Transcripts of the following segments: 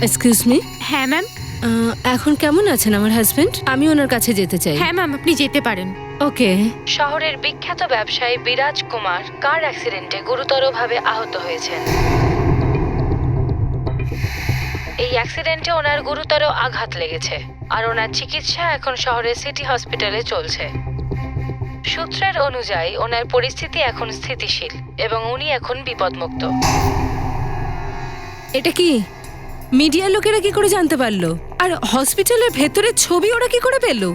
Excuse me. হ্যাঁ ma'am. এখন কেমন আছেন আমার হাজবেন্ড? আমি ওনার কাছে যেতে চাই। হ্যাঁ ম্যাম, আপনি যেতে পারেন। ওকে। শহরের বিখ্যাত ব্যবসায়ী বিরাজ কুমার কার অ্যাক্সিডেন্টে গুরুতরভাবে আহত হয়েছেন। এই অ্যাক্সিডেন্টে ওনার গুরুতর আঘাত লেগেছে আর ওনার চিকিৎসা এখন শহরের সিটি হসপিটালে চলছে। সূত্রের অনুযায়ী ওনার পরিস্থিতি এখন স্থিতিশীল এবং উনি এখন বিপদমুক্ত। এটা কি মিডিয়ার লোকেরা কি করে জানতে পারলো? আর হসপিটালের ভেতরের ছবি ওরা কি করে পেলো?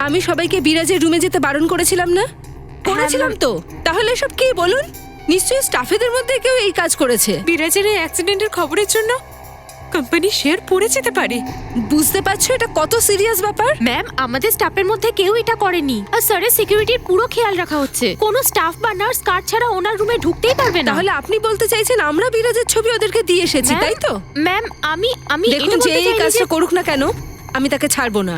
আমি সবাইকে বিরাজের রুমে যেতে বারণ করেছিলাম না? করেছিলাম তো। তাহলে এসব কি বলুন? নিশ্চয়ই স্টাফেদের মধ্যে কেউ এই কাজ করেছে। বিরাজের এই অ্যাক্সিডেন্টের খবরের জন্য কোম্পানি শেয়ার পড়ে যেতে পারে। বুঝতে পারছো এটা কত সিরিয়াস ব্যাপার? ম্যাম, আমাদের স্টাফের মধ্যে কেউ এটা করেনি। আর স্যারের সিকিউরিটির পুরো খেয়াল রাখা হচ্ছে। কোনো স্টাফ বা নার্স কার্ড ছাড়া ওনার রুমে ঢুকতেই পারবে না। তাহলে আপনি বলতে চাইছেন আমরা বিরাজের ছবি ওদেরকে দিয়ে এসেছি, তাই তো? ম্যাম, আমি দেখুন, যে এই কাজটা করুক না কেন আমি তাকে ছাড়বো না।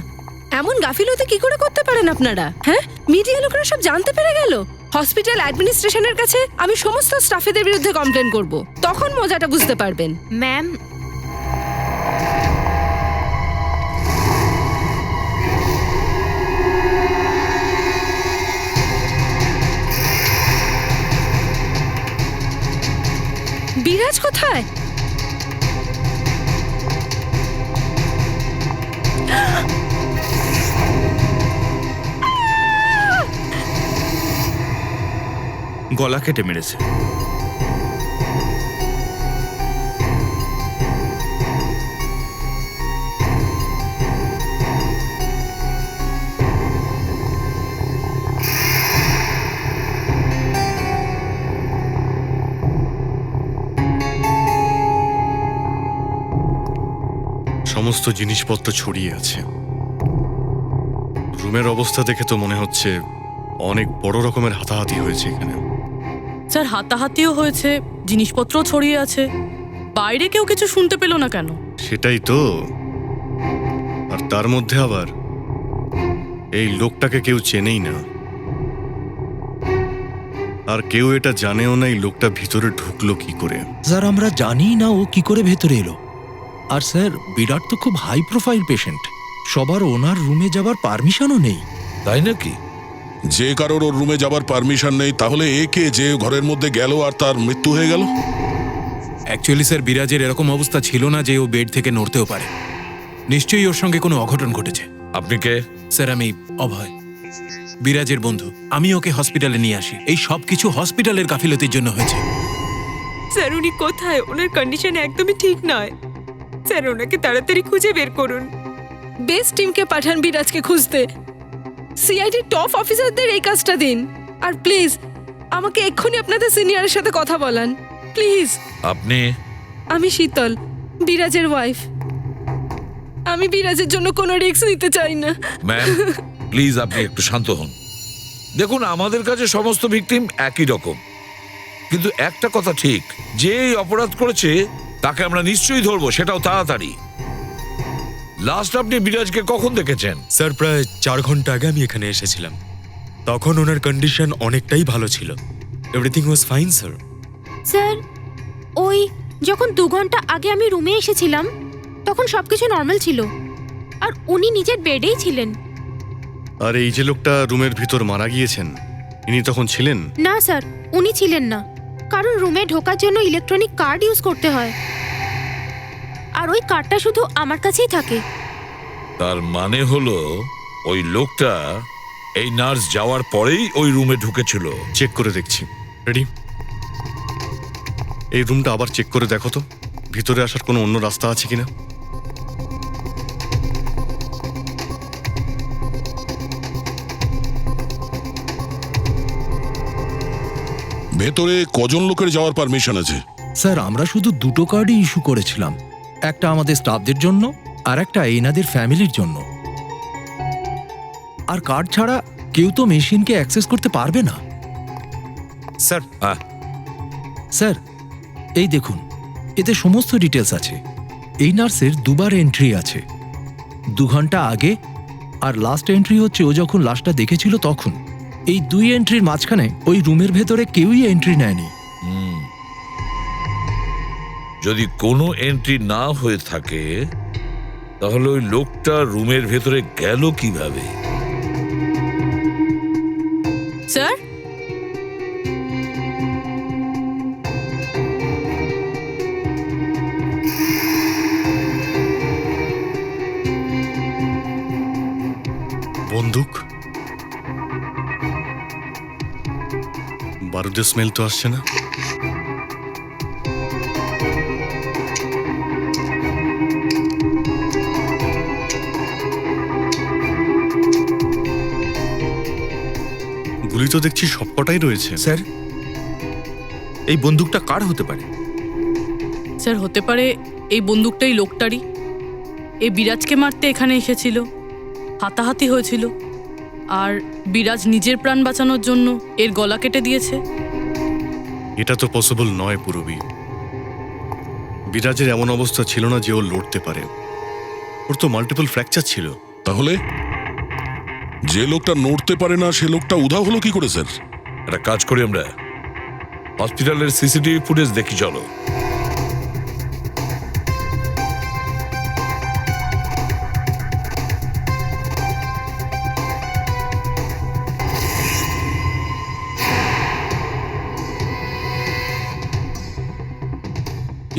এমন গাফিলতি কি করে করতে পারেন আপনারা? হ্যাঁ, মিডিয়া লোকেরা সব জানতে পেরে গেল। হসপিটাল অ্যাডমিনিস্ট্রেশনের কাছে আমি সমস্ত স্টাফেদের বিরুদ্ধে কমপ্লেন করব। তখন মজাটা বুঝতে পারবেন। ম্যাম, বিরাজ কোথায়? গলা কেটে মেরেছে। সমস্ত জিনিসপত্র ছড়িয়ে আছে। রুমের অবস্থা দেখে তো মনে হচ্ছে অনেক বড় রকমের হাতাহাতি হয়েছে এখানে। স্যার, হাতাহাতিও হয়েছে, জিনিসপত্র ছড়িয়ে আছে। বাইরে কেউ কিছু শুনতে পেল না কেন? সেটাই তো। আর তার মধ্যে আবার এই লোকটাকে কেউ চেনেই না, আর কেউ এটা জানেও না এই লোকটা ভিতরে ঢুকলো কি করে। স্যার, আমরা জানি না ও কি করে ভেতরে এলো। আর স্যার, বিরাট তো খুব হাই প্রোফাইল পেশেন্ট, সবার ওনার রুমে যাবার পারমিশনও নেই। তাই নাকি? যে কারোর ওর রুমে যাবার পারমিশন নেই, তাহলে একে যে ঘরের মধ্যে গেল আর তার মৃত্যু হয়ে গেল? অ্যাকচুয়ালি স্যার, বিরাজের এরকম অবস্থা ছিল না যে ও বেড থেকে নড়তেও পারে। নিশ্চয়ই ওর সঙ্গে কোনো অঘটন ঘটেছে। আপনি কে? স্যার, আমি অভয়, বিরাজের বন্ধু। আমি ওকে হসপিটালে নিয়ে আসি। এই সব কিছু হসপিটালের গাফিলতির জন্য হয়েছে। স্যার, উনি কোথায়? ওনার কন্ডিশন একদমই ঠিক নয়। স্যার, ওনাকে তাড়াতাড়ি খুঁজে বের করুন। বেস্ট টিমকে পাঠান বিরাজকে খুঁজতে। সিআইডি টপ অফিসারদের এই কাজটা দিন। আর প্লিজ আমাকে এক্ষুনি আপনাদের সিনিয়রের সাথে কথা বলান, প্লিজ। আপনি? আমি শীতল, বিরাজের ওয়াইফ। আমি বিরাজের জন্য কোনো রিস্ক নিতে চাই না। ম্যাম, প্লিজ আপনি একটু শান্ত হন। দেখুন, আমাদের কাছে সমস্ত ভিকটিম একই রকম, কিন্তু একটা কথা ঠিক, যে এই অপরাধ করেছে তাকে আমরা নিশ্চয়ই ধরবো, সেটাও তাড়াতাড়ি। লাস্ট আপনি বিরাজকে কখন দেখেছেন? স্যার, প্রায় 4 ঘন্টা আগে আমি এখানে এসেছিলাম। তখন ওনার কন্ডিশন অনেকটাই ভালো ছিল। Everything was fine sir. Sir, ওই যখন 2 ঘন্টা আগে আমি রুমে এসেছিলাম তখন সবকিছু নর্মাল ছিল আর উনি নিজের বেডেই ছিলেন। আর এই যে লোকটা রুমের ভিতর মারা গিয়েছেন, ইনি তখন ছিলেন? না স্যার, উনি ছিলেন না, কারণ রুমে ঢোকার জন্য ইলেকট্রনিক কার্ড ইউজ করতে হয় আর ওই কার্ডটা শুধু আমার কাছেই থাকে। তার মানে হলো ওই লোকটা এই নার্স যাওয়ার পরেই ওই রুমে ঢুকেছিল। চেক করে দেখছি। রেডি? এই রুমটা আবার চেক করে দেখো তো, ভিতরে আসার কোনো অন্য রাস্তা আছে কিনা। ভেতরে কজন লোকের যাওয়ার পারমিশন আছে? স্যার, আমরা শুধু 2টো কার্ডই ইস্যু করেছিলাম, একটা আমাদের স্টাফদের জন্য আর একটা এনাদের ফ্যামিলির জন্য। আর কার্ড ছাড়া কেউ তো মেশিনকে অ্যাক্সেস করতে পারবে না। স্যার, স্যার, এই দেখুন, এতে সমস্ত ডিটেলস আছে। এই নার্সের 2বার এন্ট্রি আছে, 2 ঘন্টা আগে, আর লাস্ট এন্ট্রি হচ্ছে ও যখন লাশটা দেখেছিল তখন। এই 2 এন্ট্রির মাঝখানে ওই রুমের ভেতরে কেউই এন্ট্রি নেয়নি। যদি কোনো এন্ট্রি না হয়ে থাকে তাহলে ওই লোকটা রুমের ভেতরে গেল কিভাবে? স্যার, বন্দুক, বারুদের স্মেল তো আসছে না। গুলি তো দেখছি সবকটাই রয়েছে। স্যার, এই বন্দুকটা কার হতে পারে? স্যার হতে পারে এই বন্দুকটাই লোকটারই। এই বিরাজকে মারতে এখানে এসেছিল, হাতাহাতি হয়েছিল, আর বিরাজ নিজের প্রাণ বাঁচানোর জন্য এর গলা কেটে দিয়েছে। এটা তো পসিবল নয় পুরবী। বিরাজের এমন অবস্থা ছিল না যে ও লড়তে পারে। ওর তো মাল্টিপল ফ্র্যাকচার ছিল। তাহলে যে লোকটা নড়তে পারে না সে লোকটা উধাও হলো কি করে স্যার? একটা কাজ করি, আমরা হসপিটালের সিসিটিভি ফুটেজ দেখি চলো।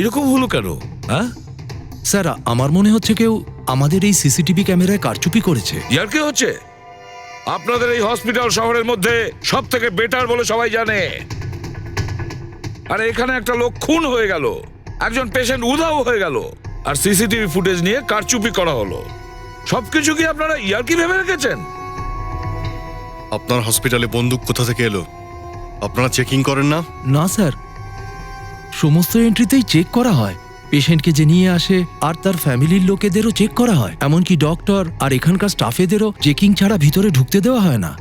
এরকম হলো কেন? হ্যাঁ স্যার, আমার মনে হচ্ছে কেউ আমাদের এই সিসিটিভি ক্যামেরায় কারচুপি করেছে। ইয়ার কি হচ্ছে? আপনাদের এই হসপিটাল শহরের মধ্যে সব থেকে বেটার বলে সবাই জানে, আর এখানে একটা লোক খুন হয়ে গেল, একজন পেশেন্ট উধাও হয়ে গেল, আর সিসিটিভি ফুটেজ নিয়ে কারচুপি করা হলো। সবকিছু কি আপনারা ইয়ার কি ভেবে রেখেছেন? আপনার হসপিটালে বন্দুক কোথা থেকে এলো? আপনারা চেকিং করেন না? না স্যার, সমস্ত এন্ট্রিতেই চেক করা হয়। পেশেন্টকে যে নিয়ে আসে আর তার ফ্যামিলির লোকেদেরও চেক করা হয়। এমনকি ডক্টর আর এখানকার স্টাফেদেরও চেকিং ছাড়া ভিতরে ঢুকতে দেওয়া হয় না।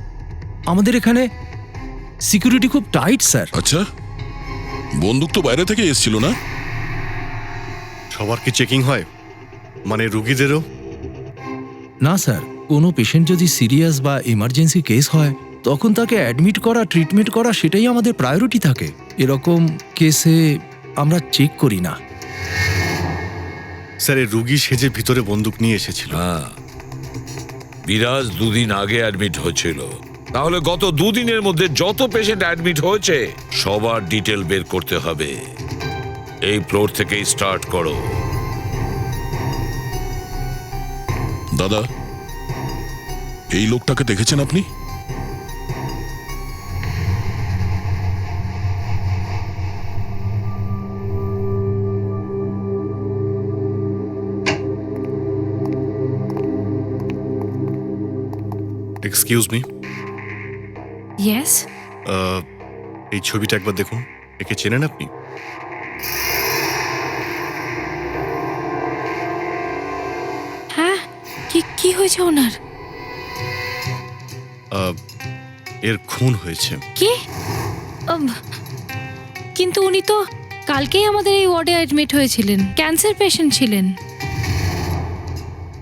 আমাদের এখানে সিকিউরিটি খুব টাইট স্যার। আচ্ছা, বন্দুক তো বাইরে থেকে এসেছিল না? সবার কি চেকিং হয়? মানে রুগীদেরও? না স্যার, কোনো পেশেন্ট যদি সিরিয়াস বা ইমার্জেন্সি কেস হয় তখন তাকে অ্যাডমিট করা, ট্রিটমেন্ট করা, সেটাই আমাদের প্রায়োরিটি থাকে। এরকম কেসে আমরা চেক করি না। স্যার, এই রুগী সেজে ভিতরে বন্দুক নিয়ে এসেছিল। হ্যাঁ, বিরাজ দুদিন আগে অ্যাডমিট হয়েছিল। তাহলে গত দুদিনের মধ্যে যত পেশেন্ট অ্যাডমিট হয়েছে সবার ডিটেল বের করতে হবে। এই ফ্লোর থেকেই স্টার্ট করো। দাদা, এই লোকটাকে দেখেছেন আপনি? Excuse me, yes. এই ছবিটা একবার দেখুন। একে চেনেন আপনি? হ্যাঁ, কি হয়েছে ওনার? এর খুন হয়েছে। কি? কিন্তু উনি তো কালকেই আমাদের এই ওয়ার্ডে অ্যাডমিট হয়েছিলেন, ক্যান্সার পেশেন্ট ছিলেন।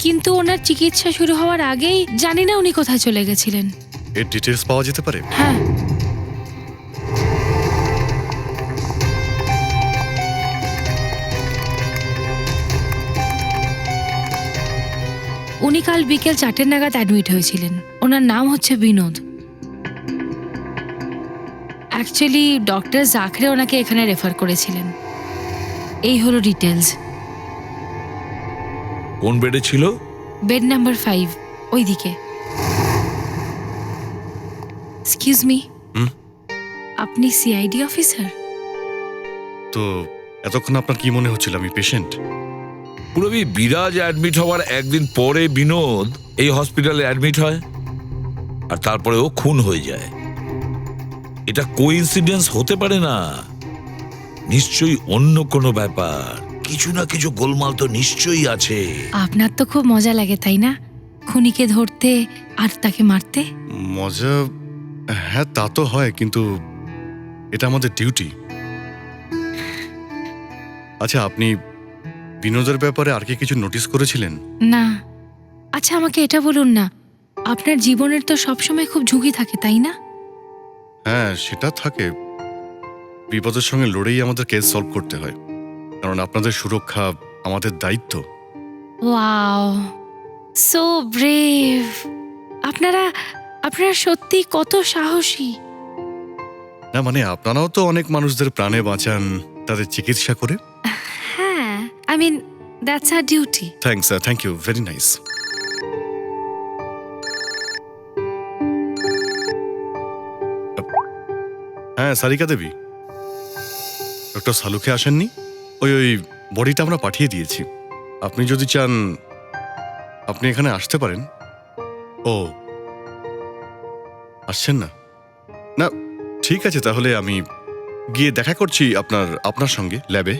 কিন্তু ওনার চিকিৎসা শুরু হওয়ার আগেই জানি না উনি কোথায় চলে গেছিলেন। এর ডিটেলস পাওয়া যেতে পারে? হ্যাঁ, উনি কাল বিকেল 4টে নাগাদ অ্যাডমিট হয়েছিলেন। ওনার নাম হচ্ছে বিনোদ। অ্যাকচুয়ালি ডক্টর জাখরে ওনাকে এখানে রেফার করেছিলেন। এই হলো ডিটেলস। কোন বেডে ছিল? বেড নাম্বার 5, ওইদিকে। এক্সকিউজ মি, আপনি সিআইডি অফিসার? তো এতক্ষণ আপনার কি মনে হচ্ছিল আমি পেশেন্ট? পুরবি, বিরাজ অ্যাডমিট হওয়ার একদিন পরে বিনোদ এই হসপিটালে অ্যাডমিট হয়, আর তারপরে ও খুন হয়ে যায়। এটা কোইন্সিডেন্স হতে পারে না, নিশ্চয়ই অন্য কোনো ব্যাপার। কিছু না কিছু গোলমাল তো নিশ্চয়ই আছে। আপনার তো খুব মজা লাগে তাই না, খুনিকে ধরতে আর তাকে মারতে? মজা? হ্যাঁ, তা তো হয়, কিন্তু এটা আমাদের ডিউটি। আচ্ছা, আপনি বিনোদের ব্যাপারে আর কি কিছু নোটিস করেছিলেন? না। আচ্ছা, আমাকে এটা বলুন না, আপনার জীবনের তো সবসময় খুব ঝুঁকি থাকে তাই না? হ্যাঁ, সেটা থাকে। বিপদের সঙ্গে লড়েই আমাদের কেস সলভ করতে হয়। কারণ আপনাদের সুরক্ষা আমাদের দায়িত্ব। Wow, so brave. আপনারা আপনারা সত্যি কত সাহসী। না মানে আপনারাও তো অনেক মানুষদের প্রাণে বাঁচান তাদের চিকিৎসা করে। হ্যাঁ, I mean that's our duty. Thanks sir, thank you, very nice. হ্যাঁ সারিকা দেবী, ডক্টর সালুকে আসেননি? ওই বডিটা আমরা পাঠিয়ে দিয়েছি। আপনি যদি চান আপনি এখানে আসতে পারেন। ও আসছেন না? না ঠিক আছে, তাহলে আমি গিয়ে দেখা করছি আপনার সঙ্গে ল্যাবে।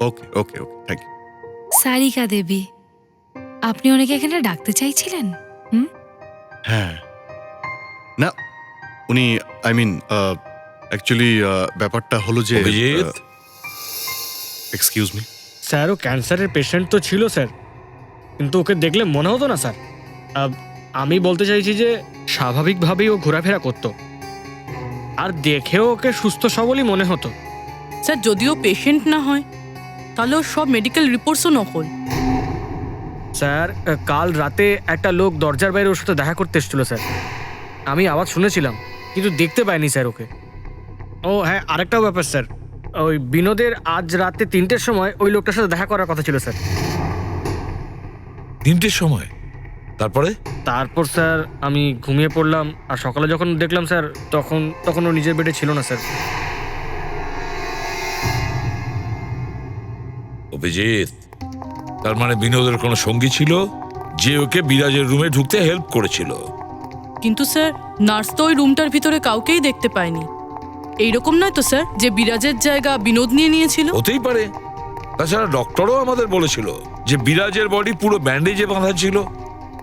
ওকে ওকে ওকে, থ্যাংক ইউ। সারিকা দেবী, আপনি ওনাকে এখানে ডাকতে চাইছিলেন? হ্যাঁ, না উনি আই মিন অ্যাকচুয়ালি ব্যাপারটা হলো যে অভিজিৎ? এক্সকিউজ মি স্যার, ও ক্যান্সারের পেশেন্ট তো ছিল স্যার, কিন্তু ওকে দেখলে মনে হতো না স্যার। আমি বলতে চাইছি যে স্বাভাবিকভাবেই ও ঘোরাফেরা করতো, আর দেখেও ওকে সুস্থ সবলই মনে হতো। স্যার যদিও পেশেন্ট না হয় তাহলে ওর সব মেডিকেল রিপোর্টসও নকল। স্যার, কাল রাতে একটা লোক দরজার বাইরে ওর সাথে দেখা করতে এসেছিল স্যার। আমি আওয়াজ শুনেছিলাম কিন্তু দেখতে পাইনি স্যার ওকে। ও হ্যাঁ, আরেকটাও ব্যাপার স্যার, ওই বিনোদের আজ রাতে 3টের সময় ওই লোকটার সাথে দেখা করার কথা ছিল স্যার। 3টের সময়? তারপর স্যার আমি ঘুমিয়ে পড়লাম, আর সকালে যখন দেখলাম স্যার তখন ও নিজের বেডে ছিল না স্যার। অভিজিৎ, তার মানে বিনোদের কোনো সঙ্গী ছিল যে ওকে বিরাজের রুমে ঢুকতে হেল্প করেছিল। কিন্তু স্যার নার্স তো ওই রুমটার ভিতরে কাউকেই দেখতে পায়নি। এইরকম নয় তো স্যার যে বিরাজের জায়গা বিনোদ নিয়ে নিয়েছিল? হতেই পারে। তাছাড়া ডক্টরও আমাদের বলেছিল যে বিরাজের বডি পুরো ব্যান্ডেজে বাঁধা ছিল।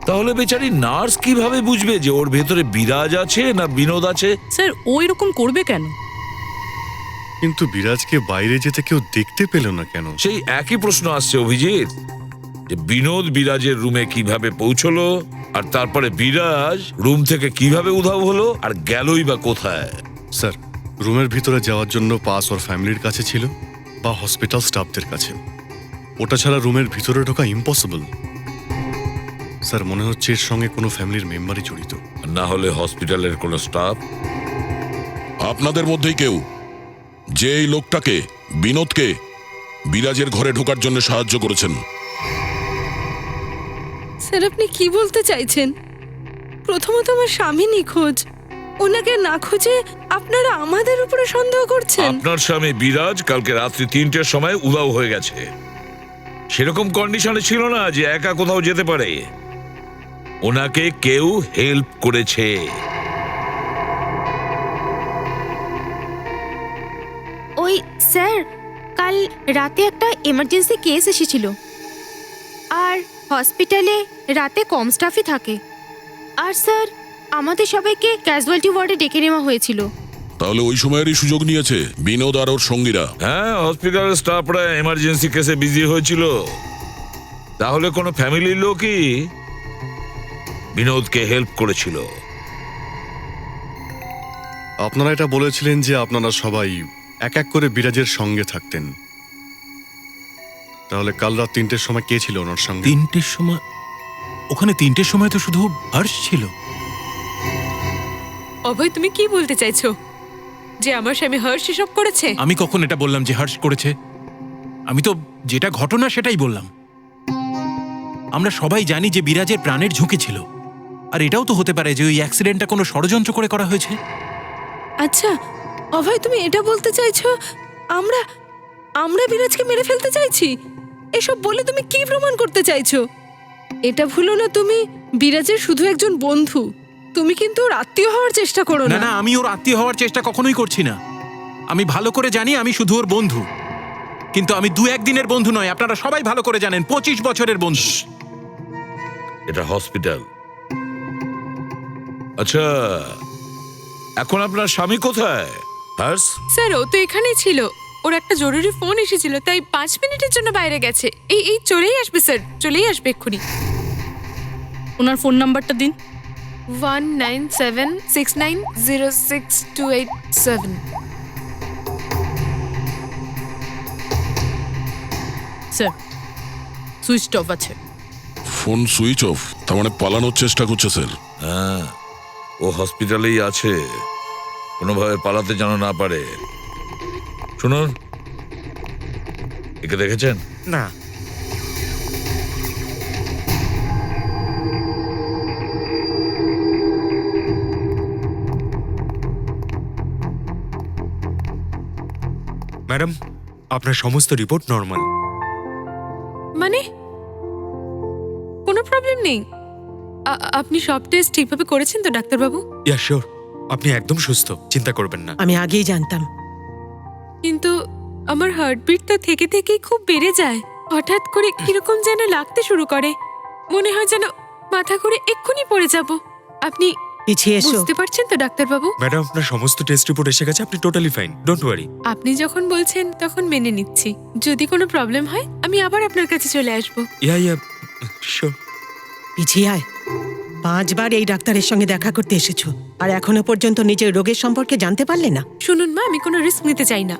তাহলে বেচারি নার্স কিভাবে বুঝবে যে ওর ভেতরে বিরাজ আছে না বিনোদ আছে? স্যার ও এরকম করবে কেন? কিন্তু বিরাজকে বাইরে যেতে কেউ দেখতে পেল না কেন? সেই একই প্রশ্ন আসছে অভিজিৎ, যে বিনোদ বিরাজের রুমে কিভাবে পৌঁছলো, আর তারপরে বিরাজ রুম থেকে কিভাবে উধাও হলো, আর গেলই বা কোথায়? স্যার রুমের ভিতরে যাওয়ার জন্য পাস ওর ফ্যামিলির কাছে ছিল বা হসপিটাল স্টাফদের কাছে। ওটা ছাড়া রুমের ভিতরে ঢোকা ইম্পসিবল। স্যার মনে হচ্ছে এর সঙ্গে কোনো ফ্যামিলির মেম্বারই জড়িত। না হলে হসপিটালের কোনো স্টাফ? আপনাদের মধ্যেই কেউ যে এই লোকটাকে, বিনোদকে বিরাজের ঘরে ঢোকার জন্য সাহায্য করেছেন? স্যার আপনি কি বলতে চাইছেন? প্রথমত আমার স্বামী নিখোঁজ, ওনাকে না খুঁজে আপনারা আমাদের উপরে সন্দেহ করছেন? আপনার স্বামী বিরাজ কালকে রাত্রি 3টের সময় উধাও হয়ে গেছে। সেরকম কন্ডিশনে ছিল না যে একা কোথাও যেতে পারে। ওনাকে কেউ হেল্প করেছে। ওই স্যার, কাল রাতে একটা এমার্জেন্সি কেস এসেছিল, আর হসপিটালে রাতে কম স্টাফই থাকে। আর স্যার আমাদের সবাইকে ক্যাজুয়ালিটি ওয়ার্ডে ডেকে নেওয়া হয়েছিল। তাহলে ওই সময়েরই সুযোগ নিয়েছে বিনোদ আর ওর সঙ্গীরা? হ্যাঁ, হসপিটালের স্টাফরা এমার্জেন্সি কেসে বিজি হয়েছিল। তাহলে কোনো ফ্যামিলির লোকই বিনোদকে হেল্প করেছিল। আপনারা এটা বলেছিলেন যে আপনারা সবাই এক এক করে বিরাজের সঙ্গে থাকতেন। তাহলে কাল রাত 3টের সময় কে ছিল ওনার সঙ্গে? 3টের সময়? ওখানে 3টের সময় তো শুধু হর্ষ ছিল। অভয় তুমি কি বলতে চাইছো? যে আমার স্বামী হর্ষ এসব করেছে? আমি কখন এটা বললাম যে হর্ষ করেছে? আমি তো যেটা ঘটনা সেটাই বললাম। আমরা সবাই জানি যে বিরাজের প্রাণের ঝুঁকি ছিল, আর এটাও তো হতে পারে যে ওই অ্যাক্সিডেন্টটা কোনো ষড়যন্ত্র করে করা হয়েছে। আচ্ছা অভয় তুমি এটা বলতে চাইছো আমরা বিরাজকে মেরে ফেলতে চাইছি? এসব বলে তুমি কি প্রমাণ করতে চাইছো? এটা ভুলো না, তুমি বিরাজের শুধু একজন বন্ধু। তুমি কিন্তু ওর আত্মীয় হওয়ার চেষ্টা করো না না। না, আমি ওর আত্মীয় হওয়ার চেষ্টা কখনোই করছি না। আমি ভালো করে জানি আমি শুধু ওর বন্ধু, কিন্তু আমি 2-1 দিনের বন্ধু নয়। আপনারা সবাই ভালো করে জানেন 25 বছরের বন্ধু। এটা হসপিটাল। আচ্ছা, এখন আপনার স্বামী কোথায়? হর্ষ? স্যার ও তো এখানেই ছিল, ওর একটা জরুরি ফোন এসেছিল, তাই 5 মিনিটের জন্য বাইরে গেছে। এই চলেই আসবে স্যার, চলেই আসবে এক্ষুনি। ওনার ফোন নাম্বারটা দিন। 19769062887। স্যার সুইচ অফ আছে। ফোন সুইচ অফ, তার মানে পালানোর চেষ্টা করছে স্যার। হ্যাঁ, ও হসপিটালেই আছে, কোনোভাবে পালাতে যেন না পারে। শুনুন, একে দেখেছেন? না। ম্যাডাম, আপনার সমস্ত রিপোর্ট নর্মাল। মানে কোনো প্রবলেম নেই? আপনি সব টেস্ট ঠিকভাবে করেছেন তো ডাক্তারবাবু? ইয়া শিওর, আপনি একদম সুস্থ, চিন্তা করবেন না। আমি আগেই জানতাম। কিন্তু আমার হার্টবিটটা থেকে থেকেই খুব বেড়ে যায়। হঠাৎ করে কিরকম যেন লাগতে শুরু করে, মনে হয় যেন মাথা ঘুরে এক্ষুনি পড়ে যাব। আপনি পিছিয়ে এসো। বুঝতে পারছেন তো ডাক্তারবাবু? ম্যাডাম, আপনার সমস্ত টেস্ট রিপোর্ট এসে গেছে, আপনি টোটালি ফাইন, ডোন্ট ওয়ারি। আপনি যখন বলছেন তখন মেনে নিচ্ছি। যদি কোনো প্রবলেম হয় আমি আবার আপনার কাছে চলে আসব। Yeah sure. পিছিয়ে আয়। 5 বার এই ডাক্তারের সঙ্গে দেখা করতে এসেছো, আর এখনো পর্যন্ত নিজের রোগের সম্পর্কে জানতে পারলে না। শুনুন মা, আমি কোনো রিস্ক নিতে চাই না।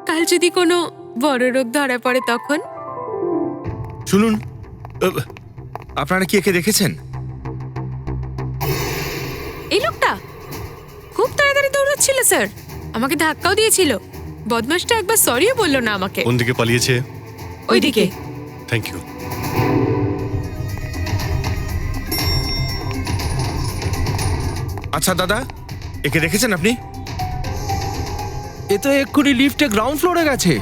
কাল যদি কোনো বড় রোগ ধরা পড়ে তখন? শুনুন, আপনারা কি একে দেখেছেন? এই লোকটা খুব তাড়াতাড়ি দৌড়াচ্ছিল স্যার, আমাকে ধাক্কাও দিয়েছিল। বদমাসটা একবার সরিও বললো না আমাকে। কোন দিকে পালিয়েছে? ওইদিকে। Thank you. আচ্ছা দাদা, একে দেখেছেন আপনি? এ তো এক্ষুনি লিফটে গ্রাউন্ড ফ্লোরে গেছে।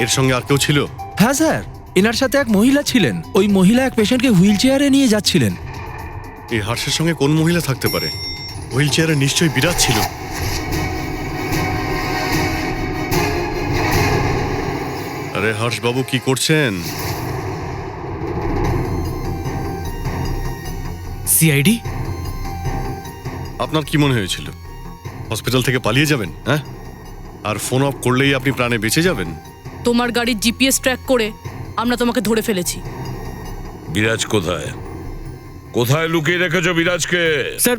এর সঙ্গে আর কেউ ছিল? হ্যাঁ স্যার, এনার সাথে এক মহিলা ছিলেন। ওই মহিলা এক পেশেন্টকে হুইল চেয়ারে নিয়ে যাচ্ছিলেন। এই হার্ষের সঙ্গে কোন মহিলা থাকতে পারে? হুইল চেয়ারে নিশ্চয়ই বিরাজ ছিল। আরে হর্ষবাবু, কি করছেন? সিআইডি? আপনার কি মনে হয়েছিল হসপিটাল থেকে পালিয়ে যাবেন? হ্যাঁ, আর ফোন অফ করলেই আপনি প্রাণে বেঁচে যাবেন? তোমার গাড়ির জিপিএস ট্র্যাক করে আমরা তোমাকে ধরে ফেলেছি। বিরাজ কোথায়? কোথায় লুকিয়ে রেখেছো বিরাজকে? স্যার,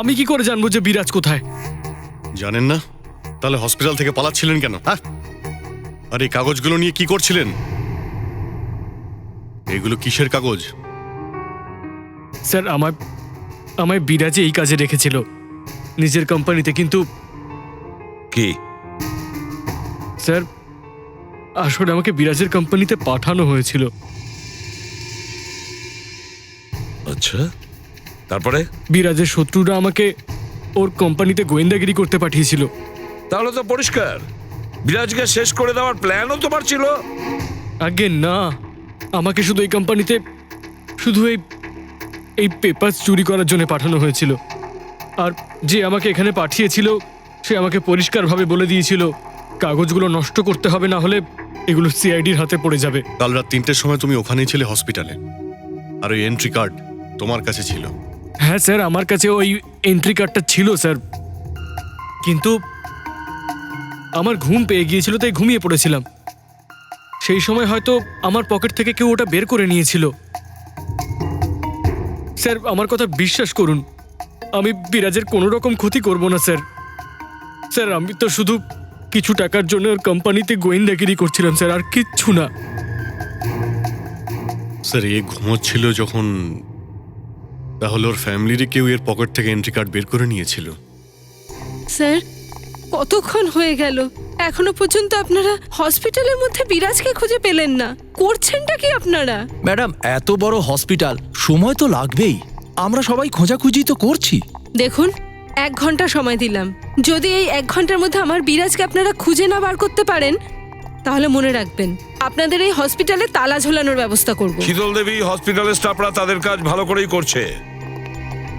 আমি কি করে জানবো যে বিরাজ কোথায়? জানেন না? তাহলে হসপিটাল থেকে পালাচ্ছিলেন কেন? হ্যাঁ, আর এই কাগজগুলো নিয়ে কি করছিলেন? এগুলো কিসের কাগজ? স্যার, আমায় বিরাজে এই কাজে রেখেছিল নিজের কোম্পানিতে, কিন্তু কি? স্যার, আসলে আমাকে বিরাজের কোম্পানিতে পাঠানো হয়েছিল। আচ্ছা, তারপরে? বিরাজের শত্রুরা আমাকে ওর কোম্পানিতে গোয়েন্দাগিরি করতে পাঠিয়েছিল। তাহলে তো পরিষ্কার বিরাজকে শেষ করে দেওয়ার প্ল্যানও তোমার ছিল। আগে না, আমাকে শুধু এই কোম্পানিতে শুধু এই পেপার চুরি করার জন্য পাঠানো হয়েছিল। আর যে আমাকে এখানে পাঠিয়েছিল সে আমাকে পরিষ্কারভাবে বলে দিয়েছিল কাগজগুলো নষ্ট করতে হবে, না হলে এগুলো সিআইডির হাতে পড়ে যাবে। কাল রাত 3টের সময় তুমি ওখানেই ছিলে হসপিটালে, আর ওই এন্ট্রি কার্ড তোমার কাছে ছিল। হ্যাঁ স্যার, আমার কাছে ওই এন্ট্রি কার্ডটা ছিল স্যার, কিন্তু আমার ঘুম পেয়ে গিয়েছিল তাই ঘুমিয়ে পড়েছিলাম। সেই সময় হয়তো আমার পকেট থেকে কেউ ওটা বের করে নিয়েছিল। স্যার, আমার কথা বিশ্বাস করুন, আমি বিরাজের কোনো রকম ক্ষতি করব না স্যার। স্যার, আমি তো শুধু কিছু টাকার জন্য ওর কোম্পানিতে গোয়েন্দাগিরি করছিলাম স্যার, আর কিচ্ছু না। স্যার, এ ঘুমোচ্ছিল যখন, তাহলে ওর ফ্যামিলিরই কেউ এর পকেট থেকে এন্ট্রি কার্ড বের করে নিয়েছিল। স্যার, কতক্ষণ হয়ে গেল এখনো পর্যন্ত আপনারা হসপিটালের মধ্যে বিরাজকে খুঁজে পেলেন না? করছেনটা কি আপনারা? ম্যাডাম, এত বড় হসপিটাল, সময় তো লাগবেই। আমরা সবাই খোঁজাখুঁজি তো করছি। দেখুন, 1 ঘন্টা সময় দিলাম। যদি এই 1 ঘন্টার মধ্যে আমার বিরাজকে আপনারা খুঁজে না বার করতে পারেন, তাহলে মনে রাখবেন আপনাদের এই হসপিটালে তালা ঝোলানোর ব্যবস্থা করব। শীতল দেবী, হসপিটালের স্টাফরা তাদের কাজ ভালো করেই করছে,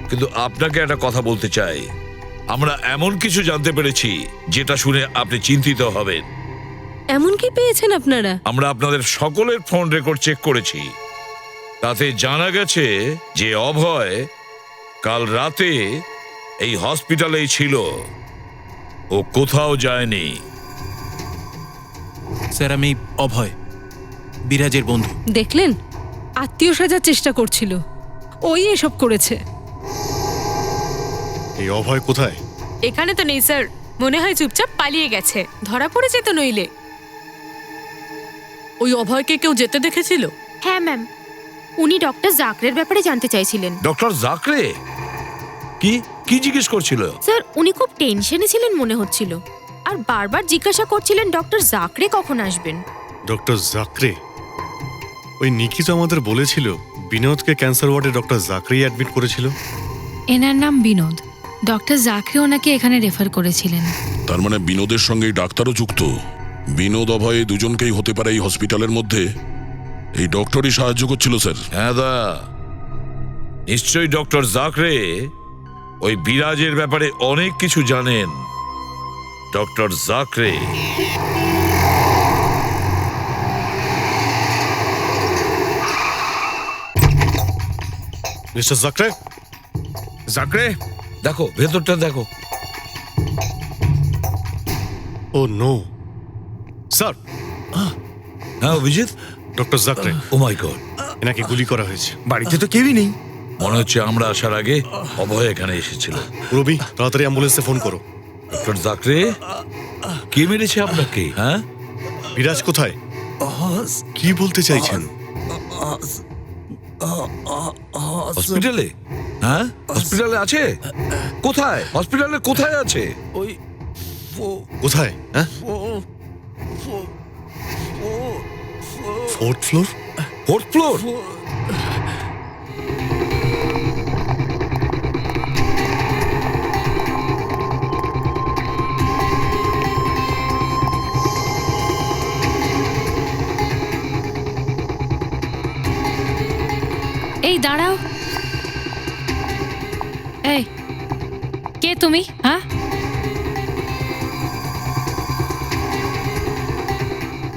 কিন্তু আপনাকে একটা কথা বলতে চাই। আমরা এমন কিছু জানতে পেরেছি যেটা শুনে আপনি চিন্তিত হবেন। এমন কি পেয়েছেন আপনারা? আমরা আপনাদের সকলের ফোন রেকর্ড চেক করেছি, তাতে জানা গেছে যে অভয় কাল রাতে এই হসপিটালেই ছিল, ও কোথাও যায়নি। স্যার, আমি অভয়, বিরাজের বন্ধু। দেখলেন, আত্মীয় সাজার চেষ্টা করছিল, ওই এসব করেছে। এই অভয় কোথায়? এখানে তো নেই স্যার, মনে হয় চুপচাপ পালিয়ে গেছে। ধরা পড়েছে তো নইলে। ওই অভয়কে কেউ যেতে দেখেছিল? হ্যাঁ ম্যাম, উনি ডক্টর জাকরের ব্যাপারে জানতে চাইছিলেন। ডক্টর জাকরে? কি কি জিজ্ঞেস করছিল? স্যার, উনি খুব টেনশনে ছিলেন মনে হচ্ছিল, আর বারবার জিজ্ঞাসা করছিলেন ডক্টর জাকরে কখন আসবেন। ডক্টর জাকরে? ওই নিকি তো আমাদের বলেছিল বিনোদকে ক্যান্সার ওয়ার্ডে ডক্টর জাকরেই অ্যাডমিট করেছিল। এনার নাম বিনোদ। ডক্টর জাকরে ওনাকে এখানে রেফার করেছিলেন। তার মানে বিনোদের সঙ্গে এই ডাক্তারও যুক্ত। বিনোদ অভয় দুজনকেই হতে পারে এই হসপিটালের মধ্যে এই ডক্টরই সাহায্য করছিল স্যার। হ্যাঁ দা, নিশ্চয়ই ডক্টর জাকরে ওই বিরাজের ব্যাপারে অনেক কিছু জানেন। Doctor জাকরে mister জাকরে? জাকরে, দেখো, ভেতরটা দেখো। ও নো স্যার। হ্যাঁ অভিজিৎ, ডক্টর জাকরে, ও মাই গড, এনাকে গুলি করা হয়েছে। বাড়িতে তো কেউই নেই। মনে হচ্ছে আমরা আসার আগে অভয় এখানে এসেছিল। রবি, তাড়াতাড়ি অ্যাম্বুলেন্সে ফোন করো। ডক্টর জাকরে, কে মেরেছে আপনাকে? হ্যাঁ, বিরাজ কোথায়? কি বলতে চাইছেন? হসপিটালে? হ্যাঁ, হসপিটালে আছে? কোথায়? হসপিটালে কোথায় আছে? কোথায়? হ্যাঁ, ফোর্থ ফ্লোর। Fourth floor? এই দাঁড়াও। এই, কে তুমি? হ্যাঁ,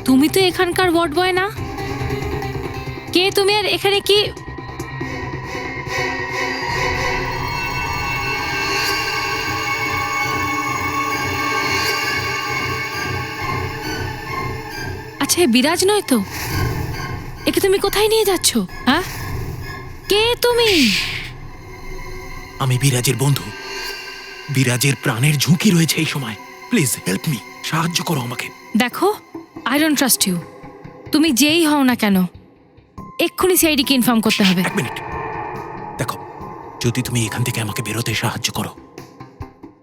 তুমি তো এখানকার ওয়ার্ড বয় না? কে তুমি আর এখানে কি? আচ্ছা, এ বিরাজ নয় তো? একে তুমি কোথায় নিয়ে যাচ্ছ? হ্যাঁ, কে তুমি? আমি বিরাজের বন্ধু। বিরাজের প্রাণের ঝুঁকি রয়েছে এই সময়। প্লিজ হেল্প মি, সাহায্য করো আমাকে। দেখো, আই ডোন্ট ট্রাস্ট ইউ। তুমি যেই হও না কেন, এক্ষুনি সিআইডিকে ইনফর্ম করতে হবে। এক মিনিট, দেখো, যদি তুমি এখান থেকে আমাকে বেরোতে সাহায্য করো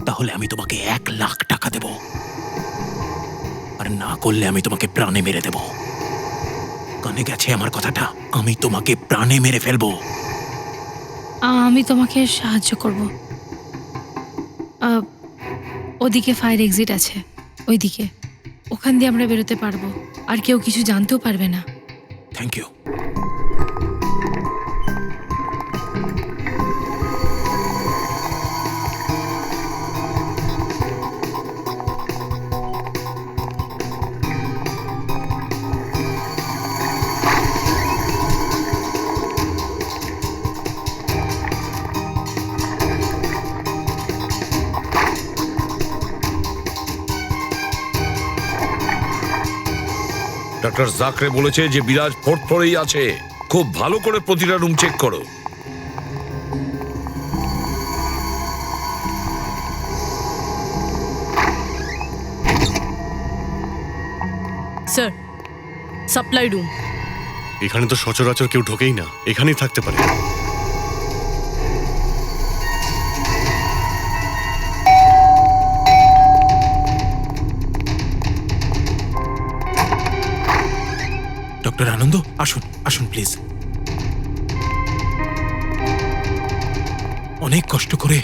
তাহলে আমি তোমাকে 1 লাখ টাকা দেব, আর না করলে আমি তোমাকে প্রাণে মেরে দেব। কানে গেছে আমার কথাটা? আমি তোমাকে প্রাণে মেরে ফেলবো। আমি তোমাকে সাহায্য করব। ওদিকে ফায়ার এক্সিট আছে, ওইদিকে। ওখান দিয়ে আমরা বেরোতে পারবো, আর কেউ কিছু জানতেও পারবে না। Thank you. ডক্টর জাকরে বলেছে যে বিরাজ ফোর্থ ফ্লোরেই আছে। খুব ভালো করে প্রতিটা রুম চেক করো। Sir, supply room. এখানে তো সচরাচর কেউ ঢোকেই না, এখানেই থাকতে পারে। ডক্টর আনন্দ, আসুন আসুন প্লিজ। অনেক কষ্ট করে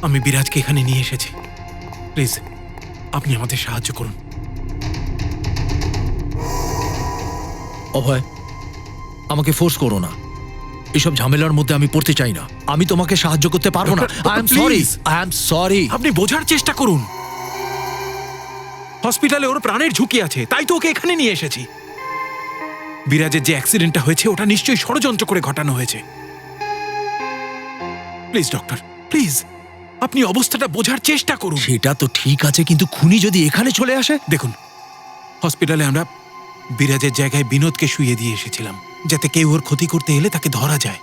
আমি বিরাজকে এখানে নিয়ে এসেছি। প্লিজ আপনি আমাদের সাহায্য করুন। অভয়, আমাকে ফোর্স করো না। এসব ঝামেলার মধ্যে আমি পড়তে চাই না। আমি তোমাকে সাহায্য করতে পারবো না। I am sorry, I am sorry. আপনি বোঝার চেষ্টা করুন। হসপিটালে ওর প্রাণের ঝুঁকি আছে, তাই তো ওকে এখানে নিয়ে এসেছি। বিরাজের যে অ্যাক্সিডেন্টটা হয়েছে ওটা নিশ্চয়ই ষড়যন্ত্র করে ঘটানো হয়েছে। প্লিজ ডক্টর, প্লিজ আপনি অবস্থাটা বোঝার চেষ্টা করুন। সেটা তো ঠিক আছে, কিন্তু খুনি যদি এখানে চলে আসে। দেখুন, হসপিটালে আমরা বিরাজের জায়গায় বিনোদকে শুইয়ে দিয়ে এসেছিলাম, যাতে কেউ ওর ক্ষতি করতে এলে তাকে ধরা যায়।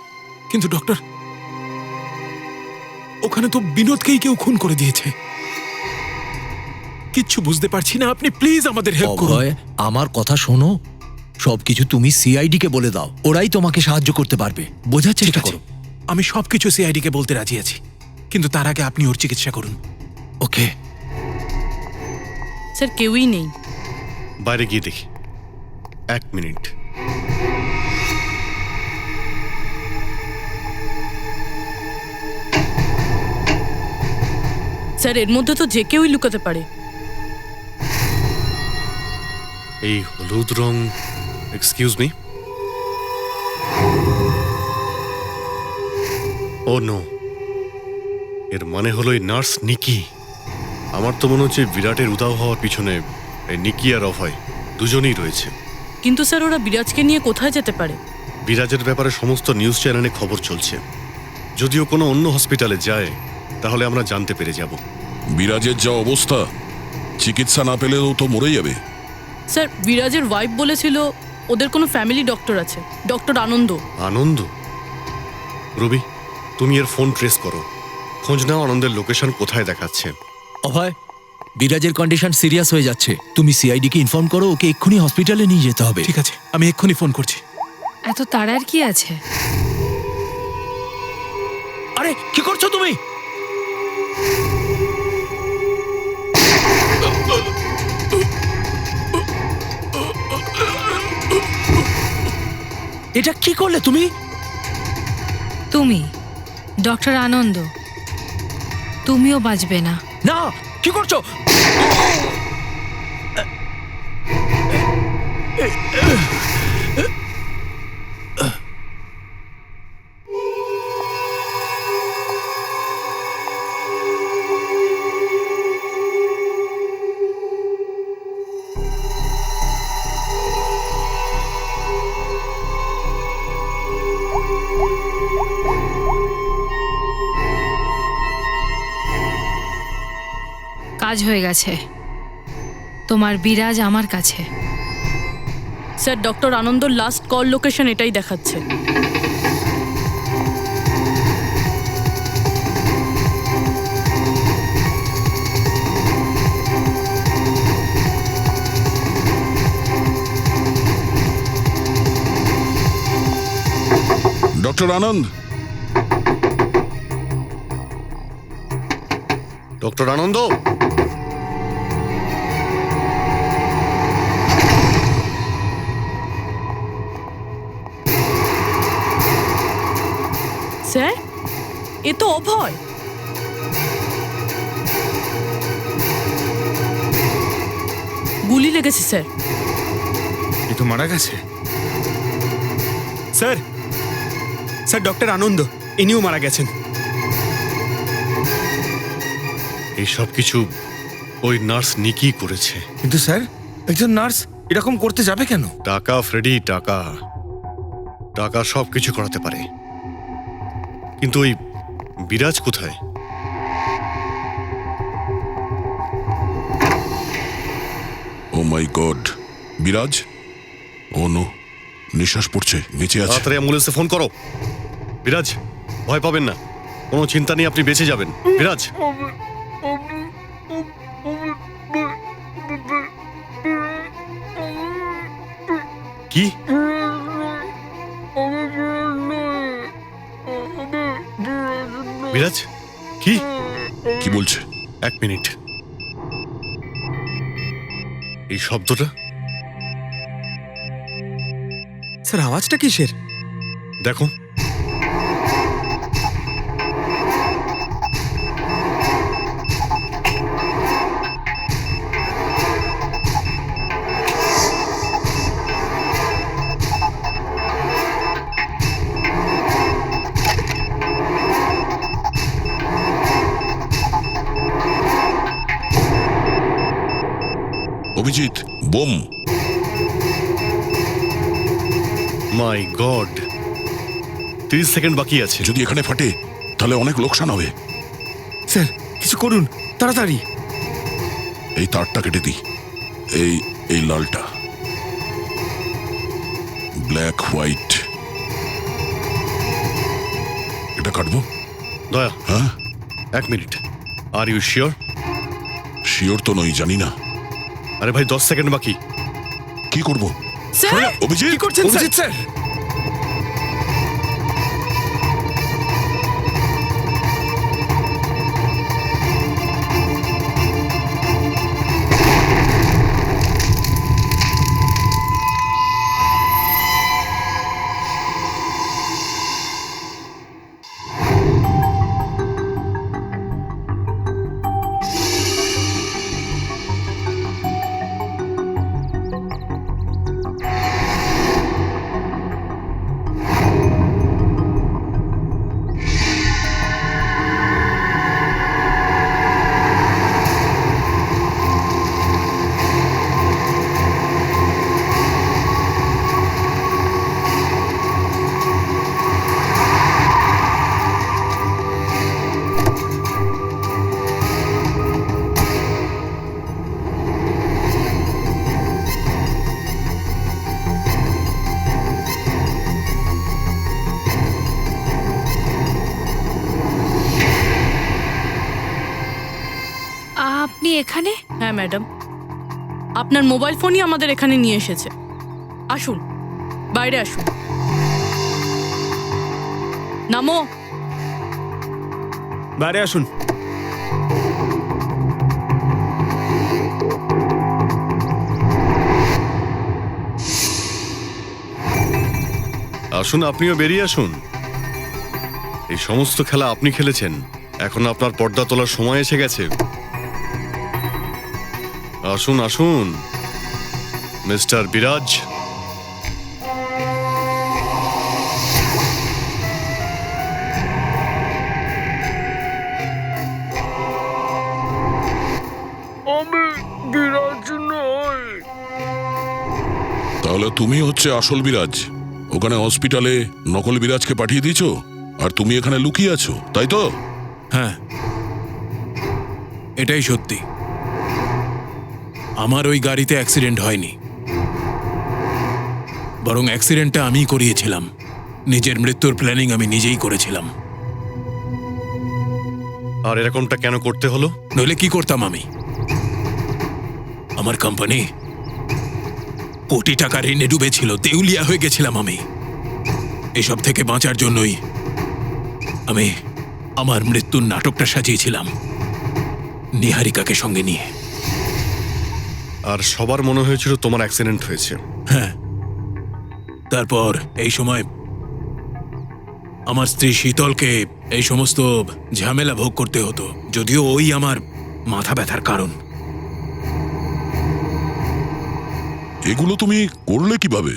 কিন্তু ডক্টর, ওখানে তো বিনোদকেই কেউ খুন করে দিয়েছে। কিচ্ছু বুঝতে পারছি না। আপনি প্লিজ আমাদের হেল্প করুন। আমার কথা শোনো। সবকিছু তুমি সিআইডি কে বলে দাও, ওরাই তোমাকে সাহায্য করতে পারবে। বোঝার ঠিক চেষ্টা আছে, করো। আমি সবকিছু সিআইডি কে বলতে রাজি আছি, কিন্তু তার আগে আপনি ওর চিকিৎসা করুন। ওকে। স্যার কেউই নেই। বাইরে গিয়ে দেখি। 1 মিনিট। স্যার এর মধ্যে তো যে কেউই লুকাতে পারে। এই হলুদ রং, এক্সকিউজ মি। ও নো, এর মানে হলো এই নার্স নিকি। আমার তো মনে হচ্ছে বিরাটের উধাও হওয়ার পিছনে এই নিকি আর অভয় দুজনেই রয়েছে। কিন্তু স্যার ওরা বিরাজকে নিয়ে কোথায় যেতে পারে? বিরাজের ব্যাপারে সমস্ত নিউজ চ্যানেলে খবর চলছে। যদিও কোনো অন্য হসপিটালে যায় তাহলে আমরা জানতে পেরে যাব। বিরাজের যা অবস্থা, চিকিৎসা না পেলেও তো মরে যাবে। স্যার বিরাজের ওয়াইফ বলেছিল ওদের কোনো ফ্যামিলি ডক্টর আছে, ডক্টর আনন্দ। আনন্দ? রবি, তুমি এর ফোন ট্রেস করো, খোঁজ নাও আনন্দের লোকেশন কোথায় দেখাচ্ছে। অভয়, বিরাজের কন্ডিশন সিরিয়াস হয়ে যাচ্ছে, তুমি সিআইডি কে ইনফর্ম করো, ওকে এক্ষুনি হসপিটালে নিয়ে যেতে হবে। ঠিক আছে, আমি এক্ষুনি ফোন করছি। এত তাড়ার কি আছে? আরে কি করছো তুমি? এটা কি করলে তুমি? তুমি ডক্টর আনন্দ, তুমিও বাঁচবে না। না, কি করছো? কাজ হয়ে গেছে, তোমার বিরাজ আমার কাছে। স্যার ডক্টর আনন্দর লাস্ট কল লোকেশন এটাই দেখাচ্ছে। ডক্টর আনন্দ, ডক্টর আনন্দ, স্যার এ তো অভয়। গুলি লেগেছে স্যার। এ তো মারা গেছে। স্যার, স্যার ডক্টর আনন্দ ইনিও মারা গেছেন। এই সব কিছু ওই নার্স নিকি করেছে। কিন্তু স্যার, একজন নার্স এরকম করতে যাবে কেন? টাকা ফ্রেডি, টাকা টাকা সব কিছু করাতে পারে, কিন্তু ওই বিরাজ কোথায়? ও মাই গড, বিরাজ? ও নো, নিঃশ্বাস পড়ছে, বেঁচে আছে। তাড়াতাড়ি অ্যাম্বুলেন্সে ফোন করো। বিরাজ, ভয় পাবেন না, কোনো চিন্তা নেই, আপনি বেঁচে যাবেন। বিরাজ, কি? বিরাজ, কি কি বলছে? 1 মিনিট। এই শব্দটা? স্যার আওয়াজটা কিসের? দেখো। অভিজিৎ, বোম। মাই গড, 30 সেকেন্ড বাকি আছে। যদি এখানে ফাটে তাহলে অনেক লোকসান হবে। স্যার কিছু করুন তাড়াতাড়ি। এই তারটা কেটে দিই। এই এই লালটা, ব্ল্যাক হোয়াইট, এটা কাটবো? দয়া, হ্যাঁ, 1 minute. Are you sure? Sure তো নই, জানি না। আরে ভাই, 10 সেকেন্ড বাকি। কি করব? স্যার অভিজিৎ কি করছেন স্যার? অভিজিৎ স্যার আপনি এখানে? হ্যাঁ ম্যাডাম, আপনার মোবাইল ফোনই আমাদের এখানে নিয়ে এসেছে। আসুন, বাইরে আসুন। নামো। বাইরে আসুন। আসুন, আপনিও বেরিয়ে আসুন। এই সমস্ত খেলা আপনি খেলেছেন, এখন আপনার পর্দা তোলার সময় এসে গেছে। আসুন আসুন মিস্টার বিরাজ। তাহলে তুমি হচ্ছে আসল বিরাজ। ওখানে হসপিটালে নকল বিরাজকে পাঠিয়ে দিয়েছো আর তুমি এখানে লুকিয়ে আছো, তাই তো? হ্যাঁ, এটাই সত্যি। আমার ওই গাড়িতে অ্যাক্সিডেন্ট হয়নি, বরং অ্যাক্সিডেন্টটা আমিই করিয়েছিলাম। নিজের মৃত্যুর প্ল্যানিং আমি নিজেই করেছিলাম। আর এরকমটা কেন করতে হলো? নইলে কি করতাম আমি? আমার কোম্পানি কোটি টাকা ঋণে ডুবেছিল, দেউলিয়া হয়ে গেছিলাম আমি। এসব থেকে বাঁচার জন্যই আমি আমার মৃত্যুর নাটকটা সাজিয়েছিলাম নিহারিকাকে সঙ্গে নিয়ে। আর সবার মনে হয়েছিল তোমার অ্যাক্সিডেন্ট হয়েছে। হ্যাঁ, তারপর এই সময় আমার স্ত্রী শীতলকে এই সমস্ত ঝামেলা ভোগ করতে হতো, যদিও ওই আমার মাথা ব্যথার কারণ। এগুলো তুমি করলে কিভাবে?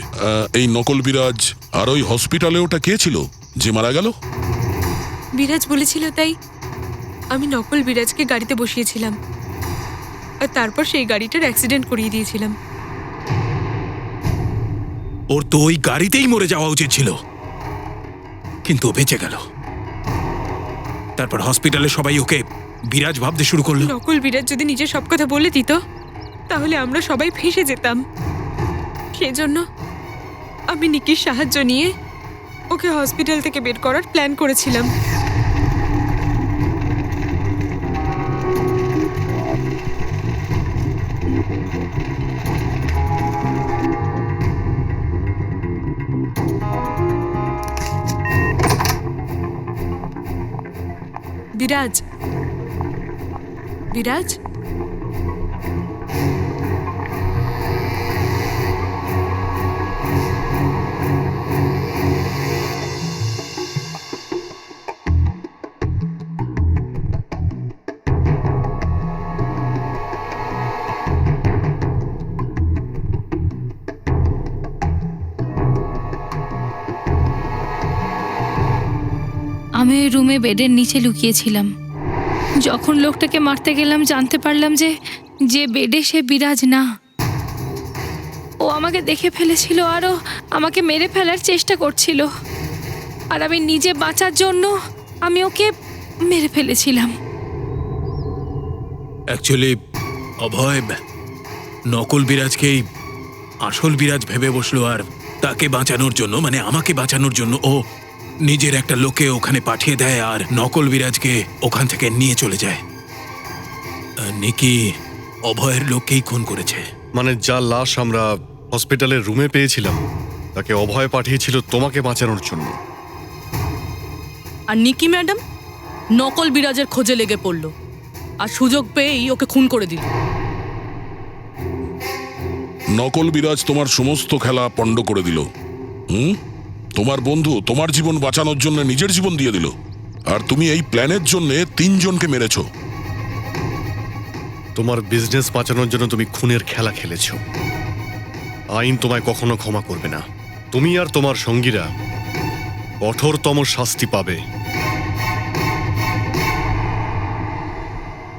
এই নকল বিরাজ আর ওই হসপিটালে ওটা কে ছিল যে মারা গেল? বিরাজ বলেছিল তাই আমি নকল বিরাজকে গাড়িতে বসিয়েছিলাম আর তারপর সেই গাড়িটার অ্যাক্সিডেন্ট করিয়ে দিয়েছিলাম। ওর তো ওই গাড়িতেই মরে যাওয়া উচিত ছিল, কিন্তু ও বেঁচে গেল। তারপর হসপিটালে সবাই ওকে বিরাজ ভাবতে শুরু করলো। নকল বিরাজ যদি নিজে সব কথা বলে দিত তাহলে আমরা সবাই ফেঁসে যেতাম। সেজন্য আমি নিকির সাহায্য নিয়ে ওকে হসপিটাল থেকে বের করার প্ল্যান করেছিলাম। বিরাজ, বিরাজ, আমি ওই রুমে বেডের নিচে লুকিয়েছিলাম। যখন লোকটাকে মারতে গেলাম জানতে পারলাম যে বেডে সে বিরাজ না। ও আমাকে দেখে ফেলেছিল আর ও আমাকে মেরে ফেলার চেষ্টা করছিল, আর আমি নিজে বাঁচার জন্য আমি ওকে মেরে ফেলেছিলাম। অ্যাকচুয়ালি অভয় নকল বিরাজকেই আসল বিরাজ ভেবে বসলো, আর তাকে বাঁচানোর জন্য, মানে আমাকে বাঁচানোর জন্য ও নিজের একটা লোককে ওখানে পাঠিয়ে দেয় আর নকল বিরাজকে ওখান থেকে নিয়ে চলে যায়। নিকি অভয়ের লোককেই খুন করেছে। মানে যার লাশ আমরা হসপিটালের রুমে পেয়েছিলাম তাকে অভয় পাঠিয়েছিল তোমাকে বাঁচানোর জন্য। আর নিকি ম্যাডাম নকল বিরাজের খোঁজে লেগে পড়লো আর সুযোগ পেয়েই ওকে খুন করে দিল। নকল বিরাজ তোমার সমস্ত খেলা পণ্ড করে দিল। তোমার বন্ধু তোমার জীবন বাঁচানোর জন্য নিজের জীবন দিয়ে দিল, আর তুমি এই প্ল্যানের জন্য 3 জনকে মেরেছো। তোমার বিজনেস বাঁচানোর জন্য তুমি খুনের খেলা খেলেছ। আইন তোমায় কখনো ক্ষমা করবে না। তুমি আর তোমার সঙ্গীরা কঠোরতম শাস্তি পাবে।